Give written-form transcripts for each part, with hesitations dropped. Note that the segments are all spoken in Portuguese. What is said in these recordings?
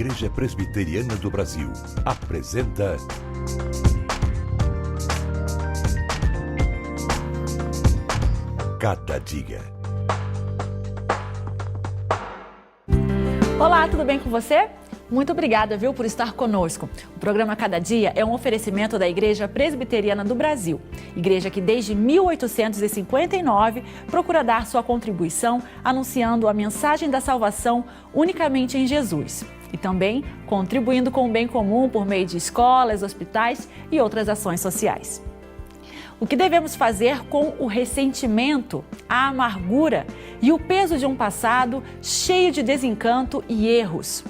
Igreja Presbiteriana do Brasil apresenta Cada Dia. Olá, tudo bem com você? Muito obrigada, por estar conosco. O programa Cada Dia é um oferecimento da Igreja Presbiteriana do Brasil. Igreja que desde 1859 procura dar sua contribuição anunciando a mensagem da salvação unicamente em Jesus. E também contribuindo com o bem comum por meio de escolas, hospitais e outras ações sociais. O que devemos fazer com o ressentimento, a amargura e o peso de um passado cheio de desencanto e erros?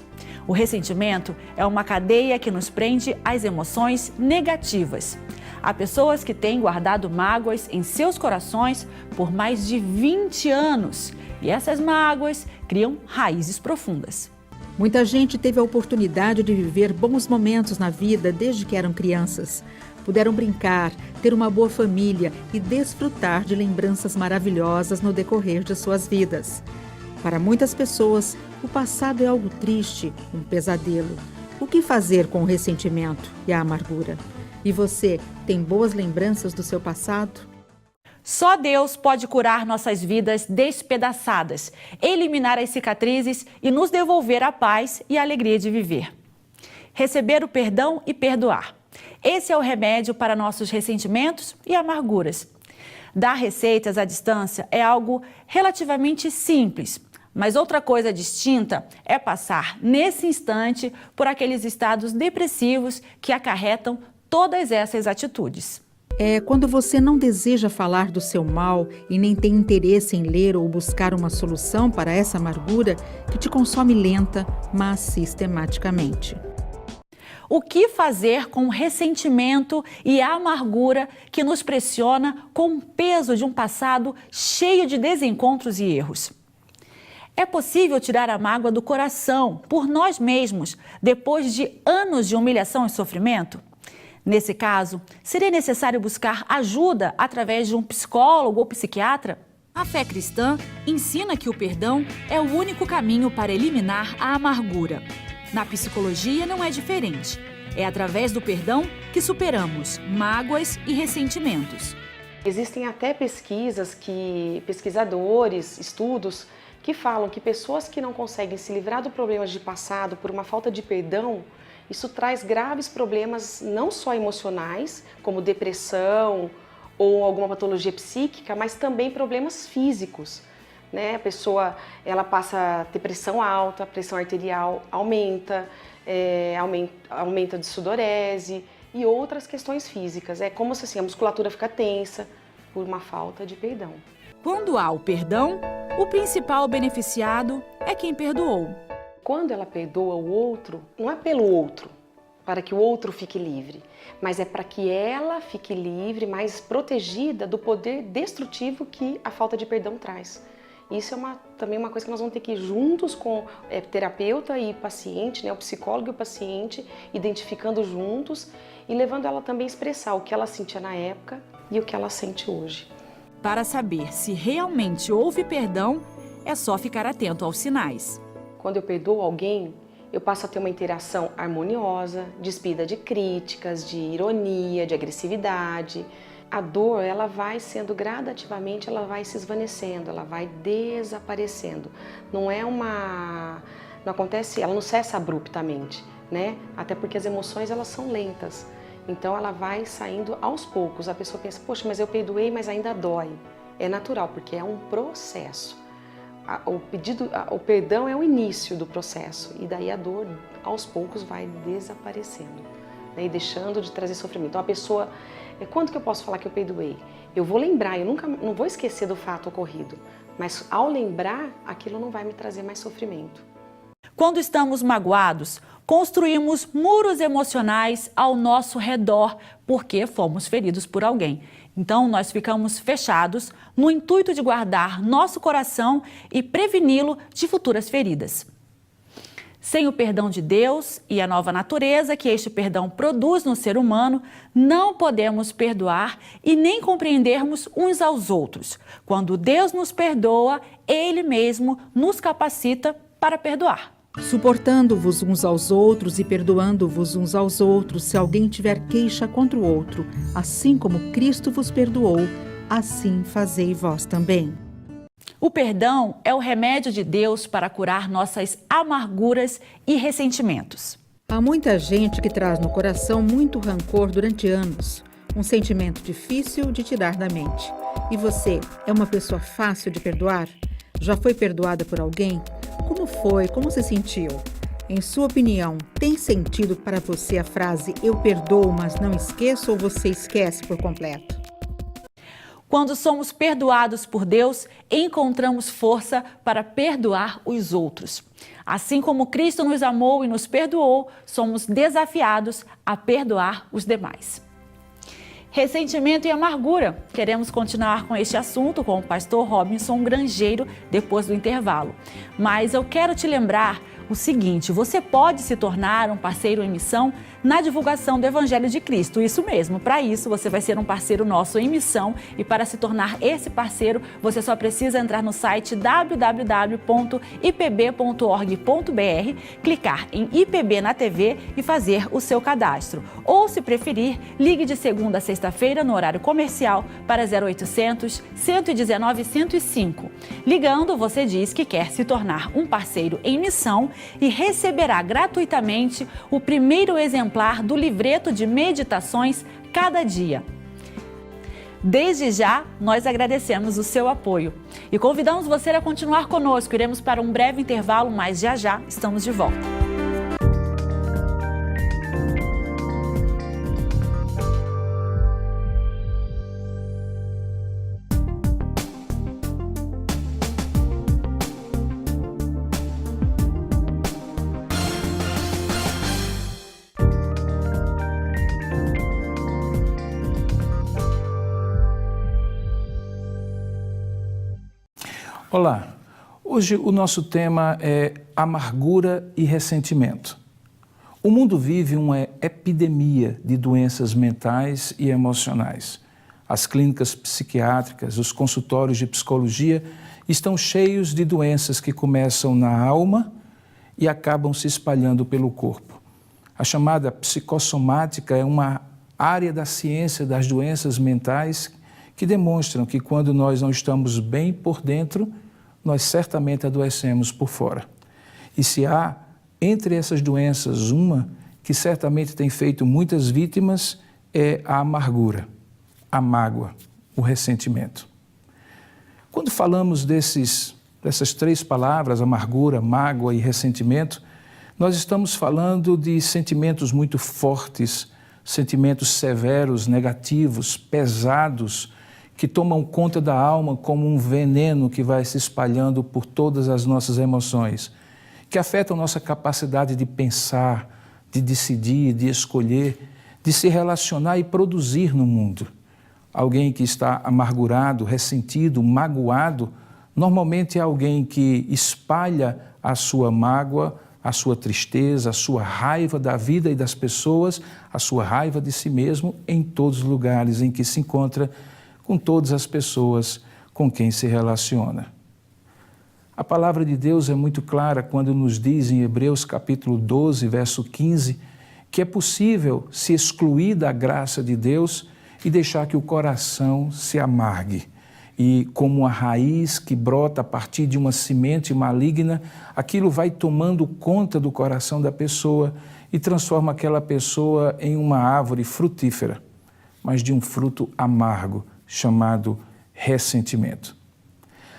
O ressentimento é uma cadeia que nos prende às emoções negativas. Há pessoas que têm guardado mágoas em seus corações por mais de 20 anos e essas mágoas criam raízes profundas. Muita gente teve a oportunidade de viver bons momentos na vida desde que eram crianças. Puderam brincar, ter uma boa família e desfrutar de lembranças maravilhosas no decorrer de suas vidas. Para muitas pessoas, o passado é algo triste, um pesadelo. O que fazer com o ressentimento e a amargura? E você tem boas lembranças do seu passado? Só Deus pode curar nossas vidas despedaçadas, eliminar as cicatrizes e nos devolver a paz e a alegria de viver. Receber o perdão e perdoar. Esse é o remédio para nossos ressentimentos e amarguras. Dar receitas à distância é algo relativamente simples. Mas outra coisa distinta é passar, nesse instante, por aqueles estados depressivos que acarretam todas essas atitudes. É quando você não deseja falar do seu mal e nem tem interesse em ler ou buscar uma solução para essa amargura que te consome lenta, mas sistematicamente. O que fazer com o ressentimento e a amargura que nos pressiona com o peso de um passado cheio de desencontros e erros? É possível tirar a mágoa do coração por nós mesmos depois de anos de humilhação e sofrimento? Nesse caso, seria necessário buscar ajuda através de um psicólogo ou psiquiatra? A fé cristã ensina que o perdão é o único caminho para eliminar a amargura. Na psicologia não é diferente. É através do perdão que superamos mágoas e ressentimentos. Existem até pesquisadores, estudos, que falam que pessoas que não conseguem se livrar do problema de passado por uma falta de perdão, isso traz graves problemas não só emocionais, como depressão ou alguma patologia psíquica, mas também problemas físicos. A pessoa ela passa a ter pressão alta, a pressão arterial aumenta, aumenta de sudorese e outras questões físicas. É como se a musculatura fica tensa por uma falta de perdão. Quando há o perdão, o principal beneficiado é quem perdoou. Quando ela perdoa o outro, não é pelo outro, para que o outro fique livre, mas é para que ela fique livre, mais protegida do poder destrutivo que a falta de perdão traz. Isso é também uma coisa que nós vamos ter que ir juntos com terapeuta e paciente, o psicólogo e o paciente, identificando juntos e levando ela também a expressar o que ela sentia na época e o que ela sente hoje. Para saber se realmente houve perdão, é só ficar atento aos sinais. Quando eu perdoo alguém, eu passo a ter uma interação harmoniosa, despida de críticas, de ironia, de agressividade. A dor, ela vai sendo gradativamente, ela vai se esvanecendo, ela vai desaparecendo. Não acontece, ela não cessa abruptamente, Até porque as emoções, elas são lentas. Então ela vai saindo aos poucos. A pessoa pensa, poxa, mas eu perdoei, mas ainda dói. É natural, porque é um processo. O perdão é o início do processo e daí a dor aos poucos vai desaparecendo, e deixando de trazer sofrimento. Então a pessoa, quando que eu posso falar que eu perdoei? Eu vou lembrar, eu não vou esquecer do fato ocorrido, mas ao lembrar, aquilo não vai me trazer mais sofrimento. Quando estamos magoados, construímos muros emocionais ao nosso redor porque fomos feridos por alguém. Então, nós ficamos fechados no intuito de guardar nosso coração e preveni-lo de futuras feridas. Sem o perdão de Deus e a nova natureza que este perdão produz no ser humano, não podemos perdoar e nem compreendermos uns aos outros. Quando Deus nos perdoa, Ele mesmo nos capacita para perdoar. suportando-vos uns aos outros e perdoando-vos uns aos outros, se alguém tiver queixa contra o outro, assim como Cristo vos perdoou, assim fazei vós também. O perdão é o remédio de Deus para curar nossas amarguras e ressentimentos. Há muita gente que traz no coração muito rancor durante anos, um sentimento difícil de tirar da mente. E você é uma pessoa fácil de perdoar? Já foi perdoada por alguém? Como foi? Como se sentiu? Em sua opinião, tem sentido para você a frase "eu perdoo, mas não esqueço" ou você esquece por completo? Quando somos perdoados por Deus, encontramos força para perdoar os outros. Assim como Cristo nos amou e nos perdoou, somos desafiados a perdoar os demais. Ressentimento e amargura. Queremos continuar com este assunto com o pastor Robinson Grangeiro depois do intervalo. Mas eu quero te lembrar o seguinte: você pode se tornar um parceiro em missão na divulgação do Evangelho de Cristo. Isso mesmo, para isso você vai ser um parceiro nosso em missão, e para se tornar esse parceiro, você só precisa entrar no site www.ipb.org.br, clicar em IPB na TV e fazer o seu cadastro. Ou, se preferir, ligue de segunda a sexta-feira no horário comercial para 0800 119 105. Ligando, você diz que quer se tornar um parceiro em missão e receberá gratuitamente o primeiro exemplar do livreto de meditações cada dia. Desde já, nós agradecemos o seu apoio e convidamos você a continuar conosco. Iremos para um breve intervalo, mas já já estamos de volta. Olá, hoje o nosso tema é amargura e ressentimento. O mundo vive uma epidemia de doenças mentais e emocionais. As clínicas psiquiátricas, os consultórios de psicologia estão cheios de doenças que começam na alma e acabam se espalhando pelo corpo. A chamada psicossomática é uma área da ciência das doenças mentais que demonstram que quando nós não estamos bem por dentro, nós certamente adoecemos por fora. E se há entre essas doenças uma que certamente tem feito muitas vítimas, é a amargura, a mágoa, o ressentimento. Quando falamos dessas três palavras, amargura, mágoa e ressentimento, nós estamos falando de sentimentos muito fortes, sentimentos severos, negativos, pesados, que tomam conta da alma como um veneno que vai se espalhando por todas as nossas emoções, que afetam nossa capacidade de pensar, de decidir, de escolher, de se relacionar e produzir no mundo. Alguém que está amargurado, ressentido, magoado, normalmente é alguém que espalha a sua mágoa, a sua tristeza, a sua raiva da vida e das pessoas, a sua raiva de si mesmo em todos os lugares em que se encontra, com todas as pessoas com quem se relaciona. A palavra de Deus é muito clara quando nos diz em Hebreus capítulo 12, verso 15, que é possível se excluir da graça de Deus e deixar que o coração se amargue. E como uma raiz que brota a partir de uma semente maligna, aquilo vai tomando conta do coração da pessoa e transforma aquela pessoa em uma árvore frutífera, mas de um fruto amargo, chamado ressentimento.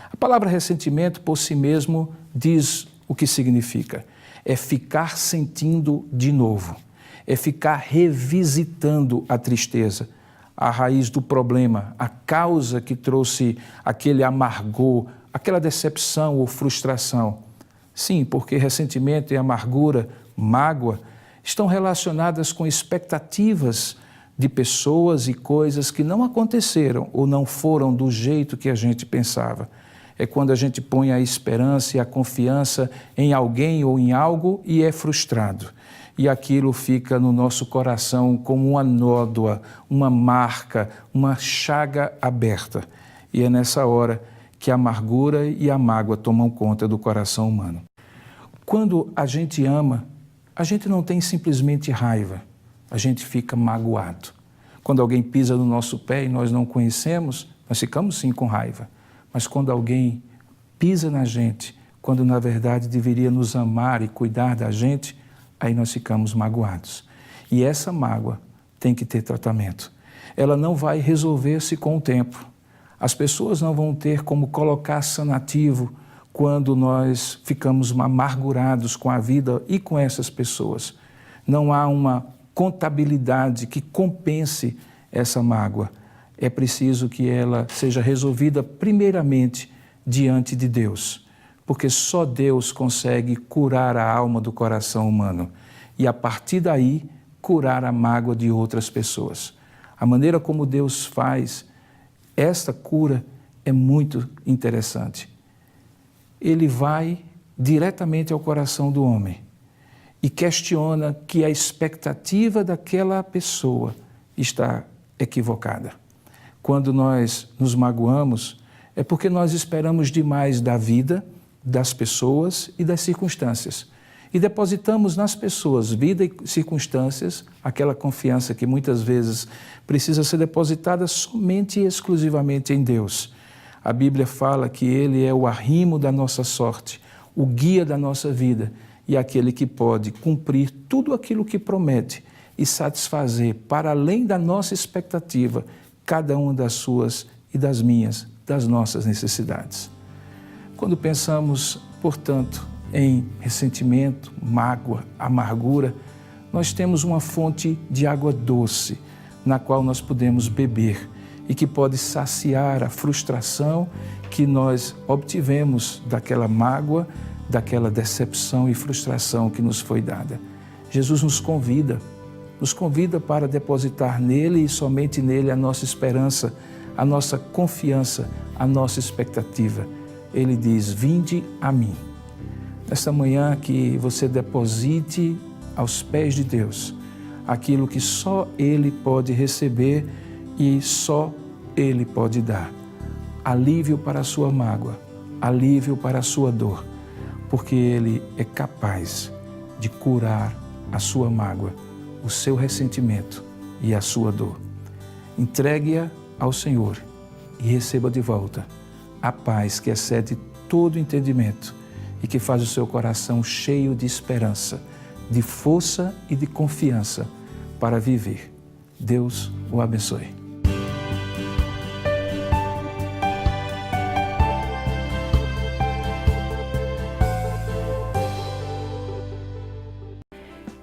A palavra ressentimento, por si mesmo, diz o que significa. É ficar sentindo de novo, é ficar revisitando a tristeza, a raiz do problema, a causa que trouxe aquele amargor, aquela decepção ou frustração. Sim, porque ressentimento e amargura, mágoa, estão relacionadas com expectativas de pessoas e coisas que não aconteceram ou não foram do jeito que a gente pensava. É quando a gente põe a esperança e a confiança em alguém ou em algo e é frustrado. E aquilo fica no nosso coração como uma nódoa, uma marca, uma chaga aberta. E é nessa hora que a amargura e a mágoa tomam conta do coração humano. Quando a gente ama, a gente não tem simplesmente raiva, a gente fica magoado. Quando alguém pisa no nosso pé e nós não conhecemos, nós ficamos sim com raiva. Mas quando alguém pisa na gente, quando na verdade deveria nos amar e cuidar da gente, aí nós ficamos magoados. E essa mágoa tem que ter tratamento. Ela não vai resolver-se com o tempo. As pessoas não vão ter como colocar sanativo quando nós ficamos amargurados com a vida e com essas pessoas. Não há uma contabilidade que compense essa mágoa. É preciso que ela seja resolvida primeiramente diante de Deus, porque só Deus consegue curar a alma do coração humano e, a partir daí, curar a mágoa de outras pessoas. A maneira como Deus faz esta cura é muito interessante. Ele vai diretamente ao coração do homem e questiona que a expectativa daquela pessoa está equivocada. Quando nós nos magoamos, é porque nós esperamos demais da vida, das pessoas e das circunstâncias. E depositamos nas pessoas, vida e circunstâncias, aquela confiança que muitas vezes precisa ser depositada somente e exclusivamente em Deus. A Bíblia fala que Ele é o arrimo da nossa sorte, o guia da nossa vida e aquele que pode cumprir tudo aquilo que promete e satisfazer, para além da nossa expectativa, cada uma das suas e das minhas, das nossas necessidades. Quando pensamos, portanto, em ressentimento, mágoa, amargura, nós temos uma fonte de água doce na qual nós podemos beber e que pode saciar a frustração que nós obtivemos daquela mágoa, daquela decepção e frustração que nos foi dada. Jesus nos convida para depositar nele e somente nele a nossa esperança, a nossa confiança, a nossa expectativa. Ele diz: vinde a mim. Nesta manhã que você deposite aos pés de Deus aquilo que só Ele pode receber e só Ele pode dar. Alívio para a sua mágoa, alívio para a sua dor, porque Ele é capaz de curar a sua mágoa, o seu ressentimento e a sua dor. Entregue-a ao Senhor e receba de volta a paz que excede todo entendimento e que faz o seu coração cheio de esperança, de força e de confiança para viver. Deus o abençoe.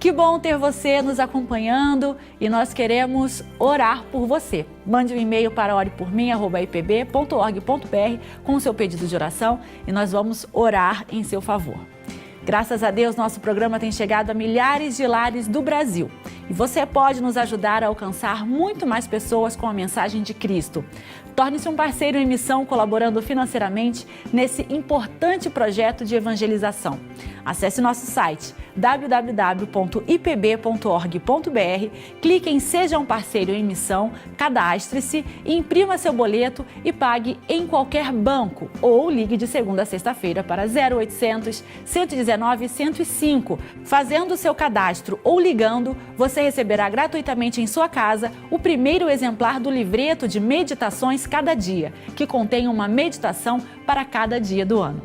Que bom ter você nos acompanhando e nós queremos orar por você. Mande um e-mail para orepormim@ipb.org.br com o seu pedido de oração e nós vamos orar em seu favor. Graças a Deus, nosso programa tem chegado a milhares de lares do Brasil. E você pode nos ajudar a alcançar muito mais pessoas com a mensagem de Cristo. Torne-se um parceiro em missão colaborando financeiramente nesse importante projeto de evangelização. Acesse nosso site www.ipb.org.br, clique em Seja um Parceiro em Missão, cadastre-se, imprima seu boleto e pague em qualquer banco ou ligue de segunda a sexta-feira para 0800 119 105. Fazendo o seu cadastro ou ligando, você receberá gratuitamente em sua casa o primeiro exemplar do livreto de Meditações Cada Dia, que contém uma meditação para cada dia do ano.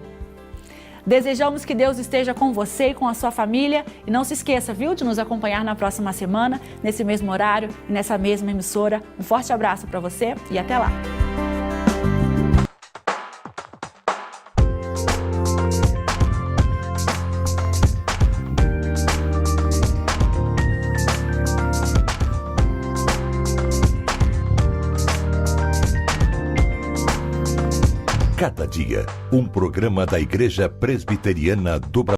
Desejamos que Deus esteja com você e com a sua família e não se esqueça, viu, de nos acompanhar na próxima semana, nesse mesmo horário e nessa mesma emissora. Um forte abraço para você e até lá! Cada dia, um programa da Igreja Presbiteriana do Brasil.